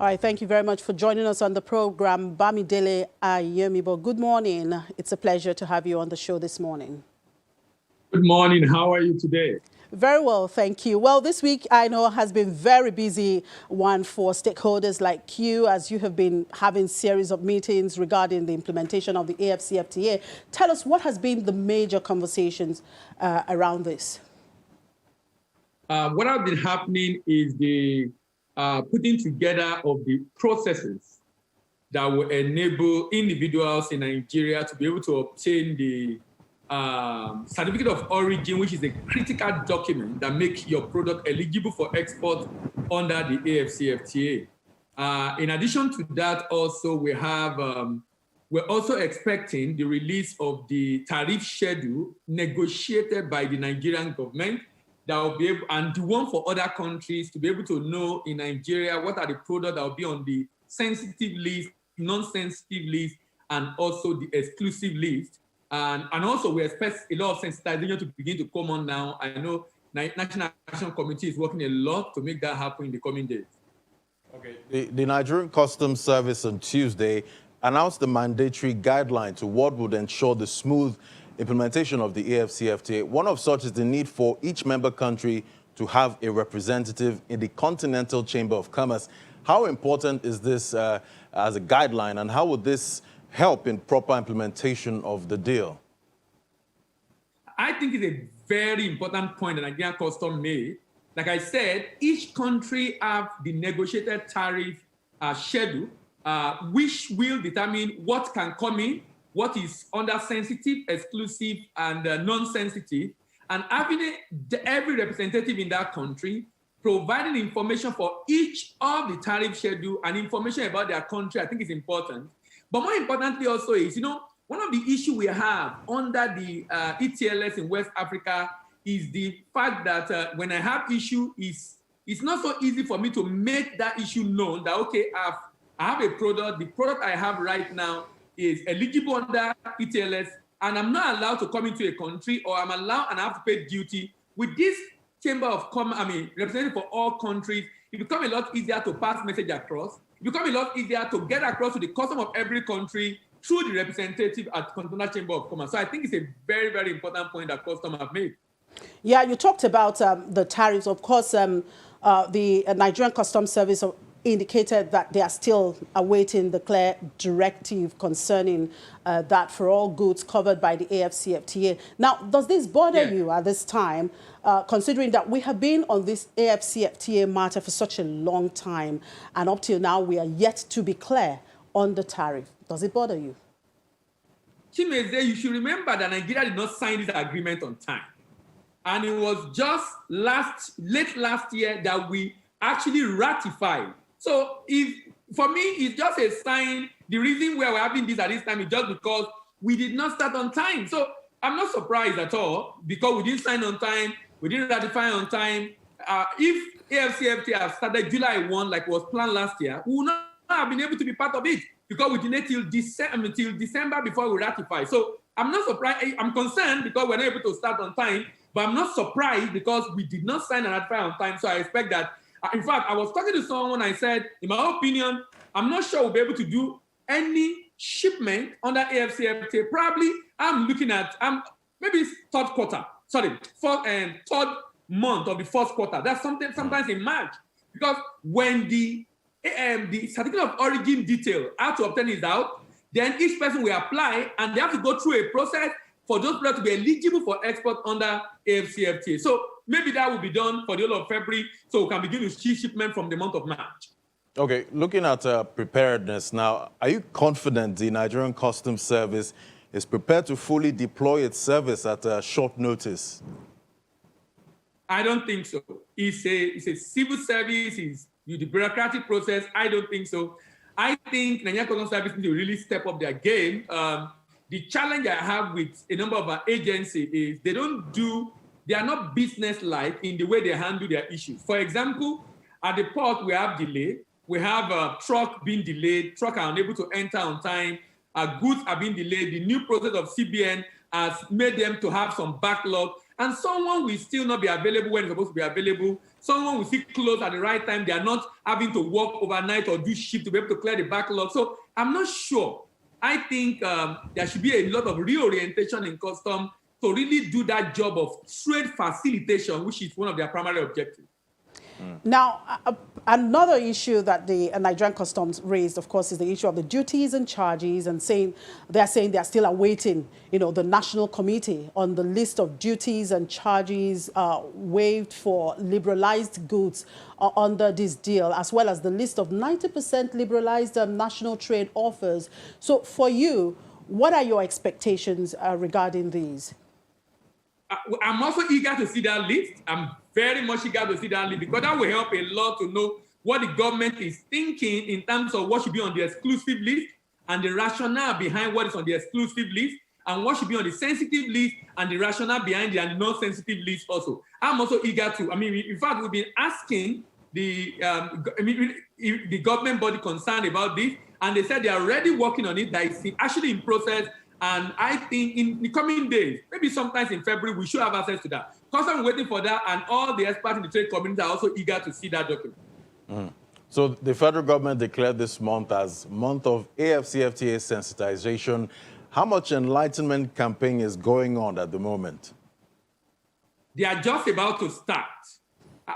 All right, thank you very much for joining us on the program, Bamidele Ayemibo. Good morning. It's a pleasure to have you on the show this morning. Good morning. How are you today? Very well, thank you. Well, this week I know has been very busy one for stakeholders like you, as you have been having series of meetings regarding the implementation of the AFCFTA. Tell us what has been the major conversations around this. What has been happening is the putting together of the processes that will enable individuals in Nigeria to be able to obtain the certificate of origin, which is a critical document that makes your product eligible for export under the AFCFTA. In addition to that, also we have we're also expecting the release of the tariff schedule negotiated by the Nigerian government that will be able, and the one for other countries to be able to know in Nigeria what are the products that will be on the sensitive list, non-sensitive list, and also the exclusive list. And also we expect a lot of sensitization to begin to come on now. I know National Action Committee is working a lot to make that happen in the coming days. Okay. The Nigerian Customs Service on Tuesday announced the mandatory guideline to what would ensure the smooth implementation of the AFCFTA. One of such is the need for each member country to have a representative in the Continental Chamber of Commerce. How important is this as a guideline, and how would this help in proper implementation of the deal? I think it's a very important point that Nigerian Customs made. Like I said, each country have the negotiated tariff schedule, which will determine what can come in, what is under sensitive, exclusive, and non-sensitive, and having every representative in that country providing information for each of the tariff schedule and information about their country, I think is important. But more importantly also is, one of the issues we have under the ETLS in West Africa is the fact that when I have issue, it's not so easy for me to make that issue known that, okay, I have a product, the product I have right now is eligible under ETLS, and I'm not allowed to come into a country, or I'm allowed and I have to pay duty. With this Chamber of Commerce, representative for all countries, it becomes a lot easier to pass message across. It becomes a lot easier to get across to the custom of every country through the representative at Continental Chamber of Commerce. So I think it's a very, very important point that customs have made. Yeah, you talked about the tariffs. Of course, the Nigerian Customs Service indicated that they are still awaiting the clear directive concerning that for all goods covered by the AFCFTA. Now, does this bother you at this time, considering that we have been on this AFCFTA matter for such a long time, and up till now we are yet to be clear on the tariff? Does it bother you? Chimeze, you should remember that Nigeria did not sign this agreement on time. And it was just late last year that we actually ratified. So for me, it's just a sign. The reason why we're having this at this time is just because we did not start on time. So I'm not surprised at all, because we didn't sign on time, we didn't ratify on time. If AFCFTA had started July 1, like was planned last year, we would not have been able to be part of it, because we delayed till December before we ratify. So I'm not surprised. I'm concerned because we're not able to start on time, but I'm not surprised because we did not sign and ratify on time. So I expect that. In fact, I was talking to someone, I said, in my opinion, I'm not sure we'll be able to do any shipment under AFCFTA. Probably, I'm looking at maybe third month of the first quarter. That's sometimes in March. Because when the certificate of origin detail, how to obtain is out, then each person will apply, and they have to go through a process for those products to be eligible for export under AFCFTA. So maybe that will be done for the whole of February, so we can begin to see shipment from the month of March. Okay, looking at preparedness now, are you confident the Nigerian Customs Service is prepared to fully deploy its service at short notice? I don't think so. It's a civil service, it's the bureaucratic process. I don't think so. I think Nigerian Customs Service needs to really step up their game. The challenge I have with a number of our agencies is they are not business-like in the way they handle their issues. For example, at the port, we have delay. We have a truck being delayed. Truck are unable to enter on time. Goods are being delayed. The new process of CBN has made them to have some backlog. And someone will still not be available when it's supposed to be available. Someone will still close at the right time. They are not having to work overnight or do shift to be able to clear the backlog. So I'm not sure. I think there should be a lot of reorientation in custom to really do that job of trade facilitation, which is one of their primary objectives. Now, another issue that the Nigerian Customs raised, of course, is the issue of the duties and charges, and they're saying they're still awaiting, the National Committee on the list of duties and charges waived for liberalized goods under this deal, as well as the list of 90% liberalized national trade offers. So for you, what are your expectations regarding these? I'm also eager to see that list. I'm very much eager to see that list because that will help a lot to know what the government is thinking in terms of what should be on the exclusive list and the rationale behind what is on the exclusive list and what should be on the sensitive list and the rationale behind the non-sensitive list also. I'm also eager to, in fact, we've been asking the government body concerned about this, and they said they are already working on it, that it's actually in process. And I think in the coming days, maybe sometimes in February, we should have access to that. Because I'm waiting for that, and all the experts in the trade community are also eager to see that document. So the federal government declared this month as month of AFCFTA sensitization. How much enlightenment campaign is going on at the moment? They are just about to start.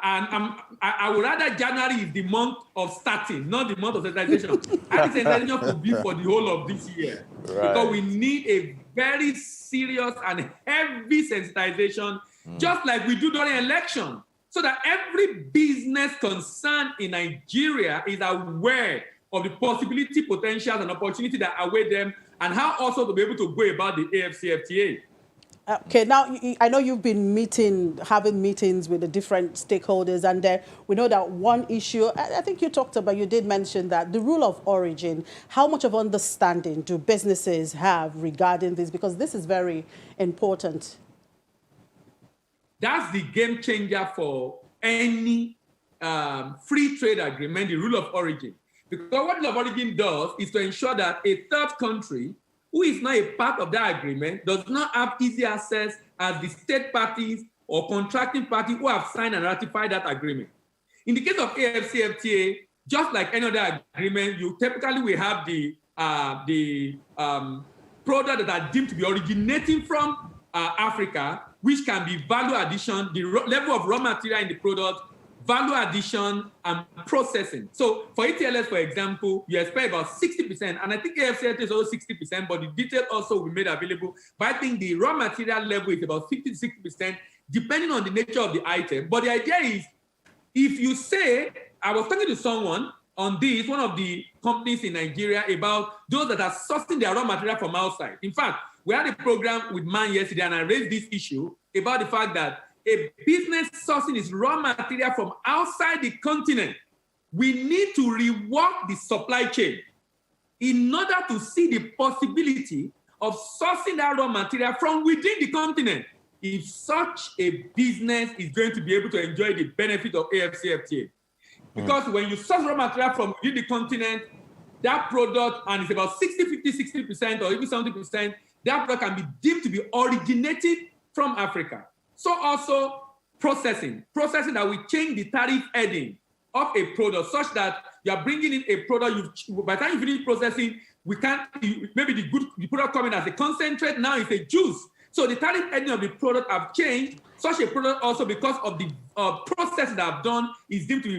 And I would rather January is the month of starting, not the month of sensitization. I think sensitization could be for the whole of this year. Right. Because we need a very serious and heavy sensitization, just like we do during election, so that every business concerned in Nigeria is aware of the possibility, potentials, and opportunity that await them, and how also to be able to go about the AFCFTA. Okay, now I know you've been having meetings with the different stakeholders, and we know that one issue, I think you did mention that the rule of origin. How much of understanding do businesses have regarding this? Because this is very important. That's the game changer for any free trade agreement, the rule of origin. Because what the rule of origin does is to ensure that a third country who is not a part of that agreement does not have easy access as the state parties or contracting parties who have signed and ratified that agreement. In the case of AFCFTA, just like any other agreement, you typically will have the products that are deemed to be originating from Africa, which can be value addition, the level of raw material in the product, value addition, and processing. So for ETLS, for example, you expect about 60%, and I think AFCFTA is also 60%, but the detail also will be made available. But I think the raw material level is about 50 to 60%, depending on the nature of the item. But the idea is, if you say, I was talking to someone on this, one of the companies in Nigeria, about those that are sourcing their raw material from outside. In fact, we had a program with MAN yesterday, and I raised this issue about the fact that a business sourcing its raw material from outside the continent, we need to rework the supply chain in order to see the possibility of sourcing that raw material from within the continent if such a business is going to be able to enjoy the benefit of AFCFTA. Because when you source raw material from within the continent, that product, and it's about 60% or even 70%, that product can be deemed to be originated from Africa. So also processing that will change the tariff heading of a product such that you are bringing in a product, by the time you finish processing, maybe the product coming as a concentrate, now it's a juice. So the tariff heading of the product have changed. Such a product also, because of the process that I've done, is deemed to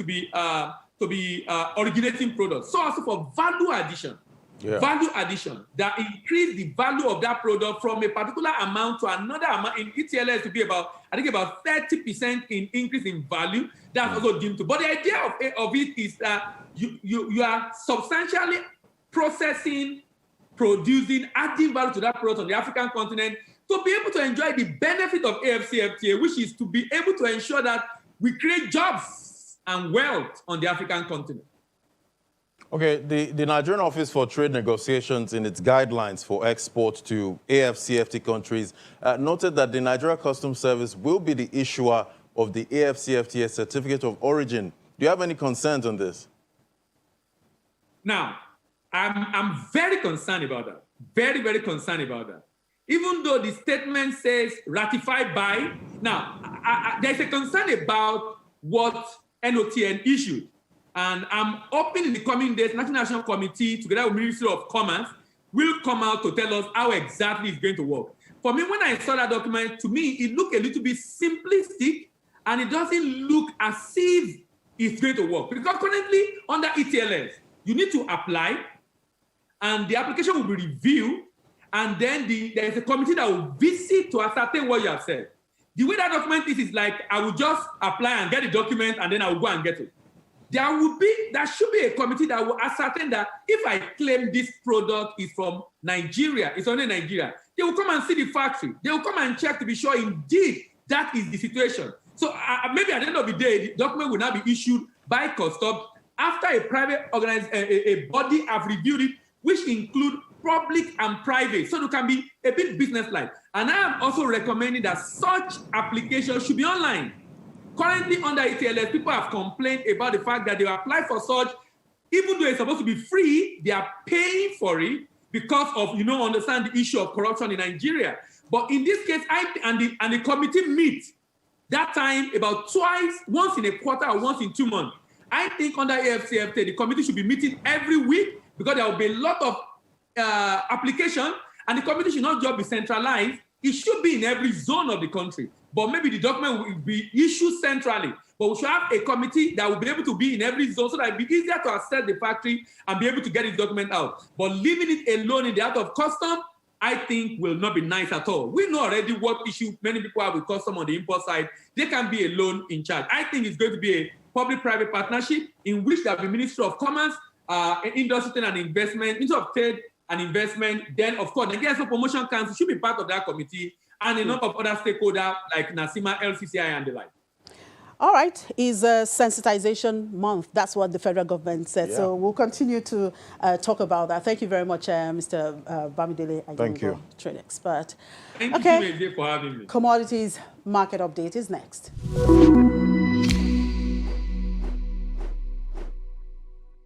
be originating product. So also for value addition. Value addition that increase the value of that product from a particular amount to another amount. In ETLS to be about 30% in increase in value. That's also deemed to. But the idea of it is that you are substantially processing, producing, adding value to that product on the African continent to be able to enjoy the benefit of AFCFTA, which is to be able to ensure that we create jobs and wealth on the African continent. Okay, the Nigerian Office for Trade Negotiations, in its guidelines for export to AFCFTA countries, noted that the Nigerian Customs Service will be the issuer of the AFCFTA Certificate of Origin. Do you have any concerns on this? Now, I'm very concerned about that. Very, very concerned about that. even though the statement says ratified by. Now, there's a concern about what NOTN issued. And I'm hoping in the coming days, National Committee, together with Ministry of Commerce, will come out to tell us how exactly it's going to work. For me, when I saw that document, to me, it looked a little bit simplistic, and it doesn't look as if it's going to work. Because currently, under ETLS, you need to apply, and the application will be reviewed, and then there is a committee that will visit to ascertain what you have said. The way that document is like, I will just apply and get the document, and then I will go and get it. There should be a committee that will ascertain that if I claim this product is from Nigeria, it's only Nigeria, they will come and see the factory. They will come and check to be sure indeed that is the situation. So maybe at the end of the day, the document will now be issued by Customs after a private a body have reviewed it, which include public and private, so it can be a bit business-like. And I am also recommending that such applications should be online. Currently, under ETLS, people have complained about the fact that they apply for such, even though it's supposed to be free, they are paying for it because of, understand the issue of corruption in Nigeria. But in this case, the committee meets that time about twice, once in a quarter or once in 2 months. I think under AFCFTA, the committee should be meeting every week because there will be a lot of application, and the committee should not just be centralized. It should be in every zone of the country. But maybe the document will be issued centrally. But we should have a committee that will be able to be in every zone so that it will be easier to assess the factory and be able to get this document out. But leaving it alone in the heart of custom, I think will not be nice at all. We know already what issue many people have with custom on the import side. They can be alone in charge. I think it's going to be a public-private partnership in which there will be Ministry of Commerce, Industry and Investment, Ministry of Trade and Investment. Then, of course, the Nigerian Promotion Council should be part of that committee, and a number of other stakeholders like NACIMA, LCCI, and the like. All right, it's a sensitization month. That's what the federal government said. Yeah. So we'll continue to talk about that. Thank you very much, Mr. Bamidele. Thank you. Trade expert. Thank you for having me. Commodities market update is next.